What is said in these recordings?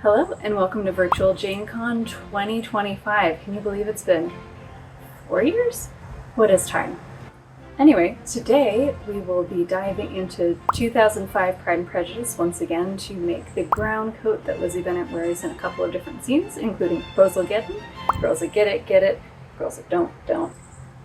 Hello and welcome to Virtual JaneCon 2025. Can you believe it's been 4 years? What is time? Anyway, today we will be diving into 2005 Pride and Prejudice once again to make the brown coat that Lizzie Bennet wears in a couple of different scenes, including proposal-geddon, girls that get it, girls that don't.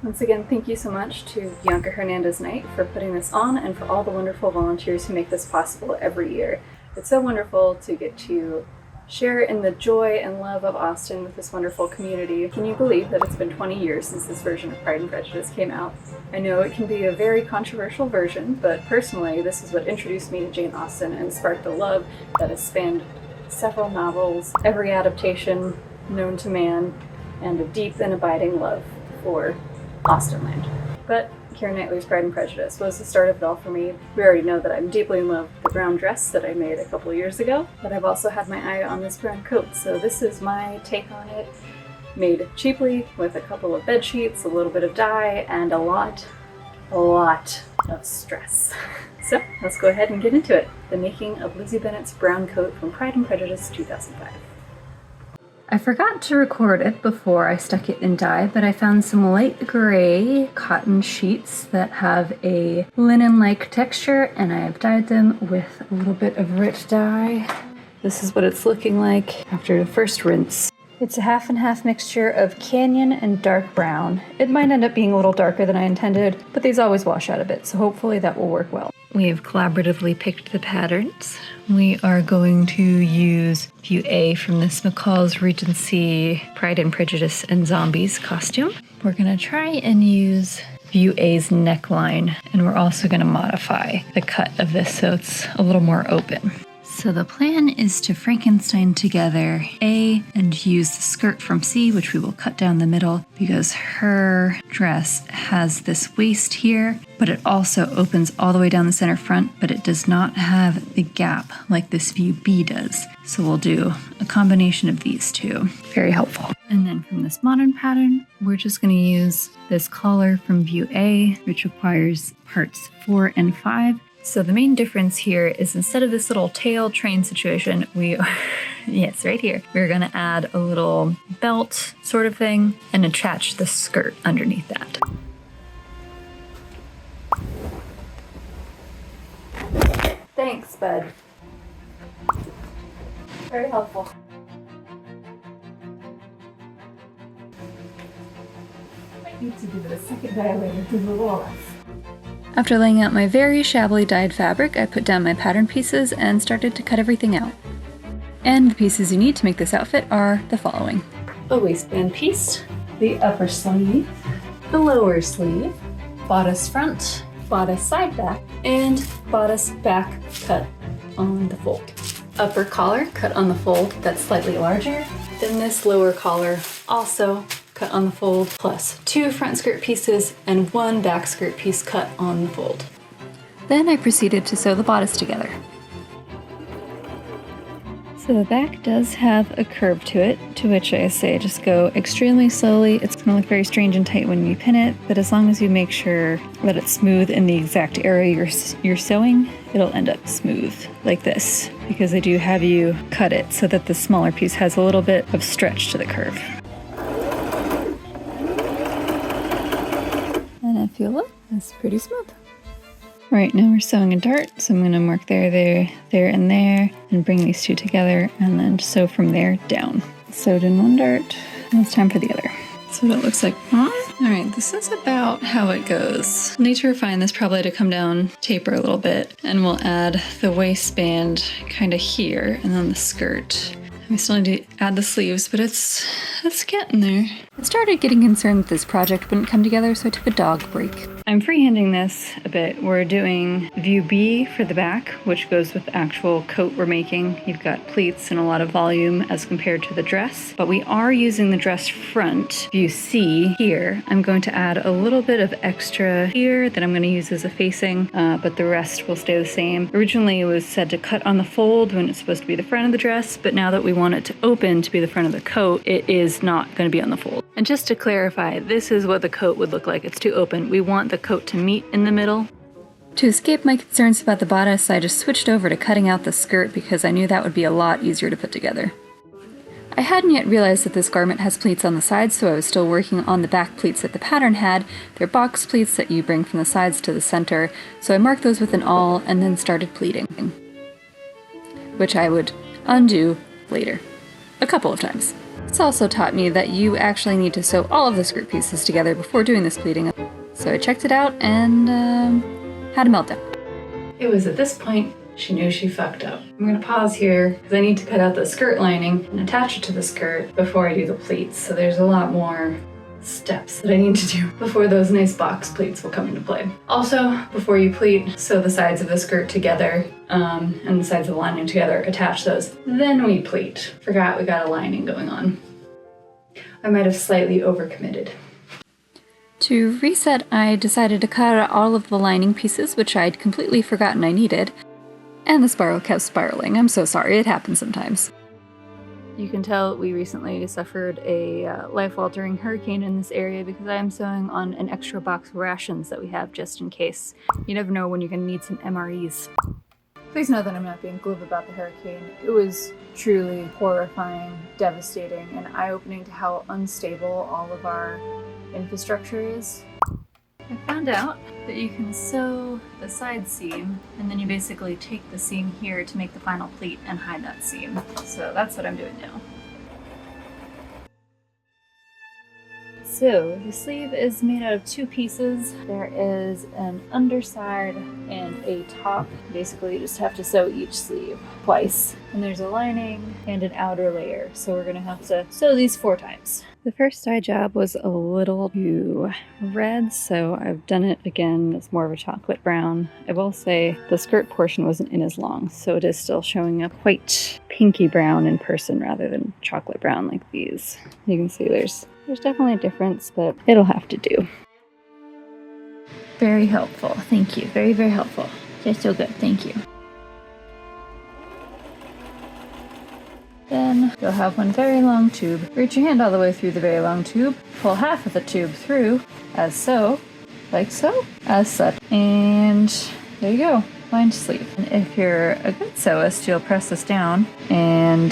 Once again, thank you so much to Bianca Hernandez-Knight for putting this on and for all the wonderful volunteers who make this possible every year. It's so wonderful to get to share in the joy and love of Austen with this wonderful community. Can you believe that it's been 20 years since this version of Pride and Prejudice came out? I know it can be a very controversial version, but personally this is what introduced me to Jane Austen and sparked a love that has spanned several novels, every adaptation known to man, and a deep and abiding love for Austenland. But Keira Knightley's Pride and Prejudice was the start of it all for me. We already know that I'm deeply in love with the brown dress that I made a couple of years ago, but I've also had my eye on this brown coat, so this is my take on it, made cheaply with a couple of bed sheets, a little bit of dye, and a lot of stress. So let's go ahead and get into it. The making of Lizzie Bennet's brown coat from Pride and Prejudice 2005. I forgot to record it before I stuck it in dye, but I found some light gray cotton sheets that have a linen-like texture, and I have dyed them with a little bit of Rit dye. This is what it's looking like after the first rinse. It's a half and half mixture of canyon and dark brown. It might end up being a little darker than I intended, but these always wash out a bit, so hopefully that will work well. We have collaboratively picked the patterns. We are going to use View A from this McCall's Regency Pride and Prejudice and Zombies costume. We're going to try and use View A's neckline, and we're also going to modify the cut of this so it's a little more open. So the plan is to Frankenstein together A and use the skirt from C, which we will cut down the middle because her dress has this waist here, but it also opens all the way down the center front, but it does not have the gap like this View B does. So we'll do a combination of these two. Very helpful. And then from this modern pattern, we're just going to use this collar from View A, which requires parts 4 and 5. So the main difference here is instead of this little tail train situation, we are, yes, right here, we're going to add a little belt sort of thing and attach the skirt underneath that. Thanks, bud. Very helpful. I need to give it a second dye later to the little. After laying out my very shabbily dyed fabric, I put down my pattern pieces and started to cut everything out. And the pieces you need to make this outfit are the following: a waistband piece, the upper sleeve, the lower sleeve, bodice front, bodice side back, and bodice back cut on the fold. Upper collar cut on the fold that's slightly larger than this lower collar, also cut on the fold, plus 2 front skirt pieces and 1 back skirt piece cut on the fold. Then I proceeded to sew the bodice together. So the back does have a curve to it, to which I say just go extremely slowly. It's going to look very strange and tight when you pin it, but as long as you make sure that it's smooth in the exact area you're sewing, it'll end up smooth like this, because I do have you cut it so that the smaller piece has a little bit of stretch to the curve. And if you look, it's pretty smooth. All right, now we're sewing a dart, so I'm going to mark there, and there, and bring these two together, and then sew from there down. Sewed in one dart, and it's time for the other. So what it looks like. All right, this is about how it goes. We'll need to refine this probably to come down, taper a little bit, and we'll add the waistband kind of here, and then the skirt. We still need to add the sleeves, but it's getting there. I started getting concerned that this project wouldn't come together, so I took a dog break. I'm freehanding this a bit. We're doing View B for the back, which goes with the actual coat we're making. You've got pleats and a lot of volume as compared to the dress, but we are using the dress front, View C here. I'm going to add a little bit of extra here that I'm going to use as a facing, but the rest will stay the same. Originally it was said to cut on the fold when it's supposed to be the front of the dress, but now that we want it to open to be the front of the coat, it is not going to be on the fold. And just to clarify, this is what the coat would look like. It's too open. We want the coat to meet in the middle. To escape my concerns about the bodice, I just switched over to cutting out the skirt because I knew that would be a lot easier to put together. I hadn't yet realized that this garment has pleats on the sides, so I was still working on the back pleats that the pattern had. They're box pleats that you bring from the sides to the center, so I marked those with an awl and then started pleating, which I would undo later, a couple of times. It's also taught me that you actually need to sew all of the skirt pieces together before doing this pleating, so I checked it out and had a meltdown. It was at this point she knew she fucked up. I'm gonna pause here because I need to cut out the skirt lining and attach it to the skirt before I do the pleats. So there's a lot more steps that I need to do before those nice box pleats will come into play. Also, before you pleat, sew the sides of the skirt together and the sides of the lining together, attach those. Then we pleat. Forgot we got a lining going on. I might have slightly overcommitted. To reset, I decided to cut out all of the lining pieces, which I'd completely forgotten I needed. And the spiral kept spiraling. I'm so sorry, it happens sometimes. You can tell we recently suffered a life-altering hurricane in this area because I am sewing on an extra box of rations that we have just in case. You never know when you're going to need some MREs. Please know that I'm not being glib about the hurricane. It was truly horrifying, devastating, and eye-opening to how unstable all of our infrastructure is. I found out that you can sew the side seam, and then you basically take the seam here to make the final pleat and hide that seam. So that's what I'm doing now. So the sleeve is made out of two pieces. There is an underside and a top. Basically, you just have to sew each sleeve twice. And there's a lining and an outer layer. So we're gonna have to sew these 4 times. The first side job was a little too red, so I've done it again. It's more of a chocolate brown. I will say the skirt portion wasn't in as long, so it is still showing up quite pinky brown in person rather than chocolate brown like these. You can see there's definitely a difference, but it'll have to do. Very helpful. Thank you. Very, very helpful. Just so good. Thank you. Then you'll have one very long tube. Reach your hand all the way through the very long tube. Pull half of the tube through, as so, like so, as such. And there you go, lined sleeve. And if you're a good sewist, you'll press this down and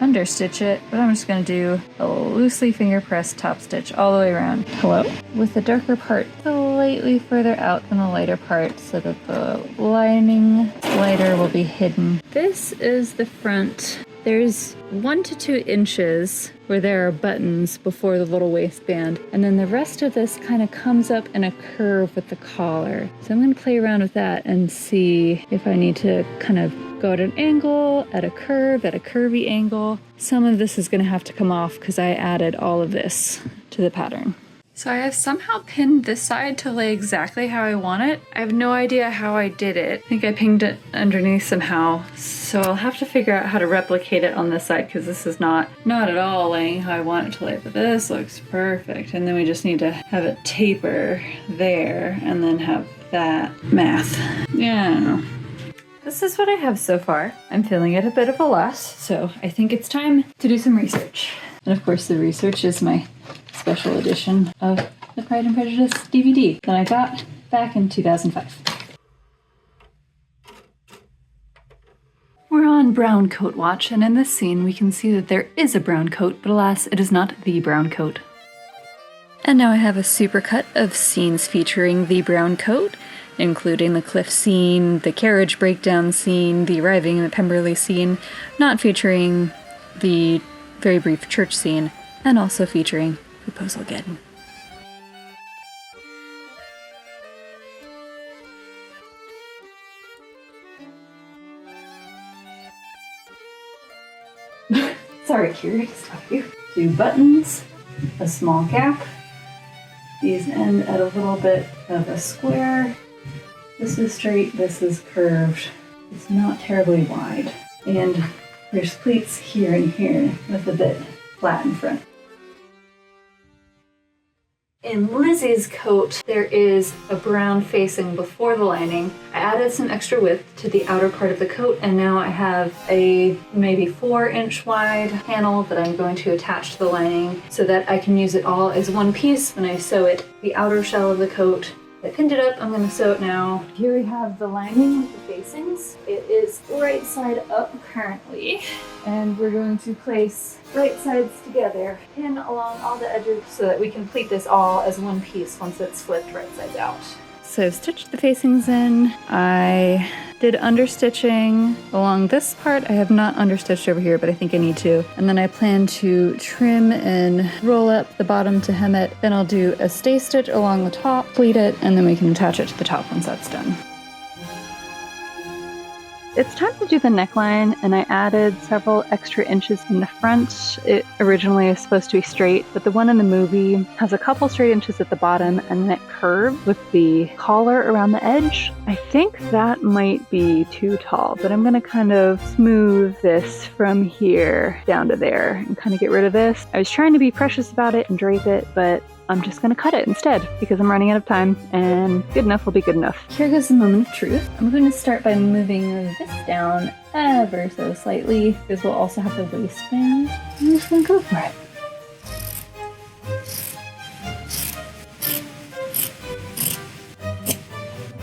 understitch it, but I'm just going to do a loosely finger press top stitch all the way around. Hello? With the darker part slightly further out than the lighter part so that the lining lighter will be hidden. This is the front. There's 1 to 2 inches where there are buttons before the little waistband, and then the rest of this kind of comes up in a curve with the collar. So I'm going to play around with that and see if I need to kind of go at an angle, at a curve, at a curvy angle. Some of this is going to have to come off because I added all of this to the pattern. So I have somehow pinned this side to lay exactly how I want it. I have no idea how I did it. I think I pinged it underneath somehow. So I'll have to figure out how to replicate it on this side because this is not at all laying how I want it to lay, but this looks perfect. And then we just need to have it taper there and then have that math. Yeah, I don't know. This is what I have so far. I'm feeling it a bit of a loss, so I think it's time to do some research. And of course the research is my special edition of the Pride and Prejudice DVD that I got back in 2005. We're on brown coat watch, and in this scene we can see that there is a brown coat, but alas, it is not the brown coat. And now I have a supercut of scenes featuring the brown coat, including the cliff scene, the carriage breakdown scene, the arriving in the Pemberley scene, not featuring the very brief church scene, and also featuring proposal-geddon. Sorry, curious. Stop you. 2 buttons, a small gap. These end at a little bit of a square. This is straight, this is curved. It's not terribly wide. And there's pleats here and here with a bit flat in front. In Lizzie's coat, there is a brown facing before the lining. I added some extra width to the outer part of the coat, and now I have a maybe 4-inch wide panel that I'm going to attach to the lining so that I can use it all as one piece when I sew it. The outer shell of the coat I pinned it up, I'm gonna sew it now. Here we have the lining with the facings. It is right side up currently. And we're going to place right sides together, pin along all the edges so that we can pleat this all as one piece once it's flipped right sides out. So I've stitched the facings in. I did understitching along this part. I have not understitched over here, but I think I need to. And then I plan to trim and roll up the bottom to hem it. Then I'll do a stay stitch along the top, pleat it, and then we can attach it to the top once that's done. It's time to do the neckline, and I added several extra inches in the front. It originally is supposed to be straight, but the one in the movie has a couple straight inches at the bottom and then it curved with the collar around the edge. I think that might be too tall, but I'm gonna kind of smooth this from here down to there and kind of get rid of this. I was trying to be precious about it and drape it, but I'm just gonna cut it instead because I'm running out of time and good enough will be good enough. Here goes the moment of truth. I'm going to start by moving this down ever so slightly because we'll also have the waistband. I'm just gonna go for it.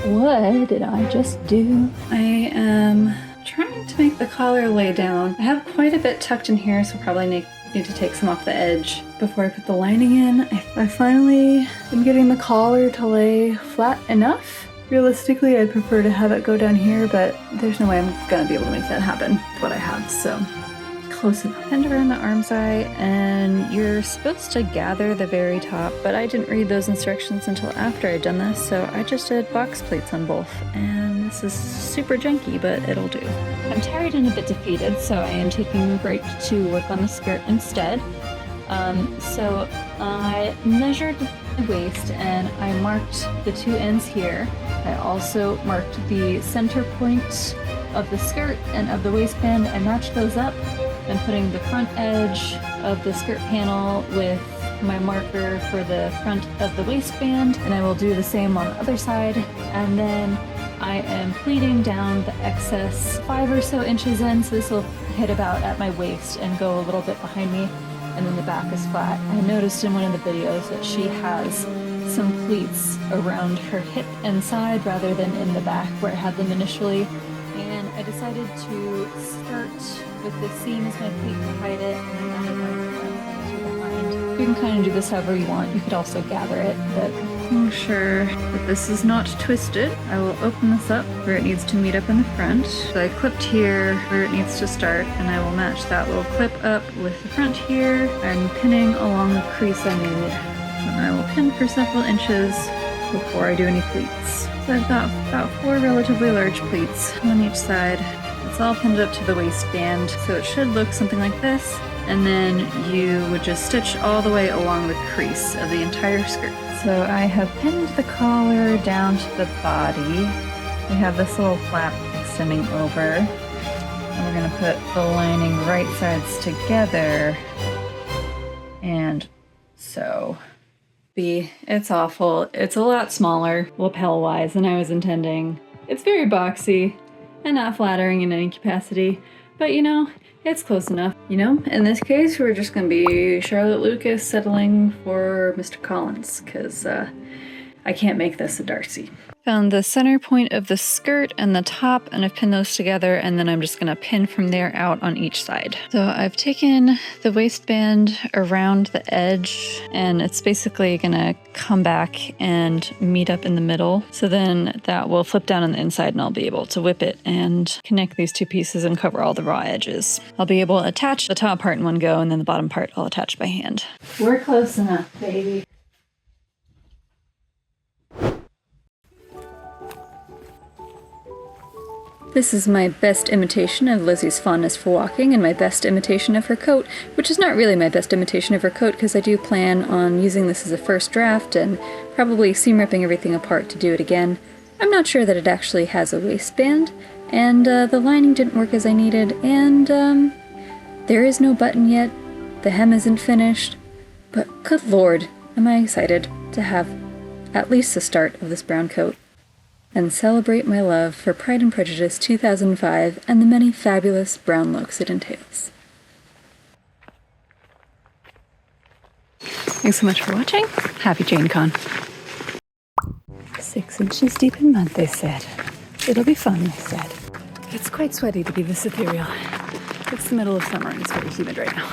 What did I just do? I am trying to make the collar lay down. I have quite a bit tucked in here, so probably need to take some off the edge before I put the lining in. I finally am getting the collar to lay flat enough. Realistically, I'd prefer to have it go down here, but there's no way I'm gonna be able to make that happen with what I have, so close enough. Pinned around the arm's eye, and you're supposed to gather the very top, but I didn't read those instructions until after I'd done this, so I just did box pleats on both, and this is super janky, but it'll do. I'm tired and a bit defeated, so I am taking a break to work on the skirt instead. So I measured the waist and I marked the two ends here. I also marked the center point of the skirt and of the waistband. I matched those up. I'm putting the front edge of the skirt panel with my marker for the front of the waistband, and I will do the same on the other side. And then I am pleating down the excess 5 or so inches in, so this will hit about at my waist and go a little bit behind me, and then the back is flat. I noticed in one of the videos that she has some pleats around her hip and side rather than in the back where I had them initially, and I decided to start with the seam as my pleat to hide it, and then add a marker behind. You can kind of do this however you want. You could also gather it, but I'm sure that this is not twisted. I will open this up where it needs to meet up in the front. So I clipped here where it needs to start, and I will match that little clip up with the front here. I'm pinning along the crease I made. And I will pin for several inches before I do any pleats. So I've got about 4 relatively large pleats on each side. It's all pinned up to the waistband, so it should look something like this. And then you would just stitch all the way along the crease of the entire skirt. So I have pinned the collar down to the body. We have this little flap extending over. And we're gonna put the lining right sides together. And so it's awful. It's a lot smaller lapel-wise than I was intending. It's very boxy and not flattering in any capacity, but you know, it's close enough. You know, in this case, we're just gonna be Charlotte Lucas settling for Mr. Collins, because I can't make this a Darcy. Found the center point of the skirt and the top, and I've pinned those together, and then I'm just gonna pin from there out on each side. So I've taken the waistband around the edge, and it's basically gonna come back and meet up in the middle. So then that will flip down on the inside, and I'll be able to whip it and connect these two pieces and cover all the raw edges. I'll be able to attach the top part in one go, and then the bottom part I'll attach by hand. We're close enough, baby. This is my best imitation of Lizzie's fondness for walking and my best imitation of her coat, which is not really my best imitation of her coat because I do plan on using this as a first draft and probably seam ripping everything apart to do it again. I'm not sure that it actually has a waistband, and the lining didn't work as I needed, and there is no button yet, the hem isn't finished, but good lord, am I excited to have at least the start of this brown coat and celebrate my love for Pride and Prejudice 2005 and the many fabulous brown looks it entails. Thanks so much for watching. Happy JaneCon. 6 inches deep in mud, they said. It'll be fun, they said. It's quite sweaty to be this ethereal. It's the middle of summer and it's very humid right now.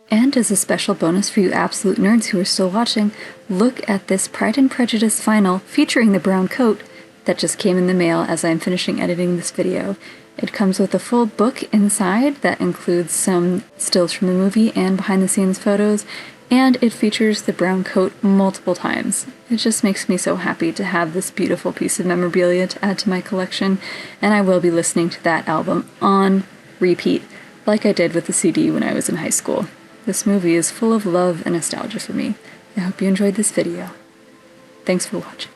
And as a special bonus for you absolute nerds who are still watching, look at this Pride and Prejudice final featuring the brown coat that just came in the mail as I'm finishing editing this video. It comes with a full book inside that includes some stills from the movie and behind the scenes photos, and it features the brown coat multiple times. It just makes me so happy to have this beautiful piece of memorabilia to add to my collection, and I will be listening to that album on repeat, like I did with the CD when I was in high school. This movie is full of love and nostalgia for me. I hope you enjoyed this video. Thanks for watching.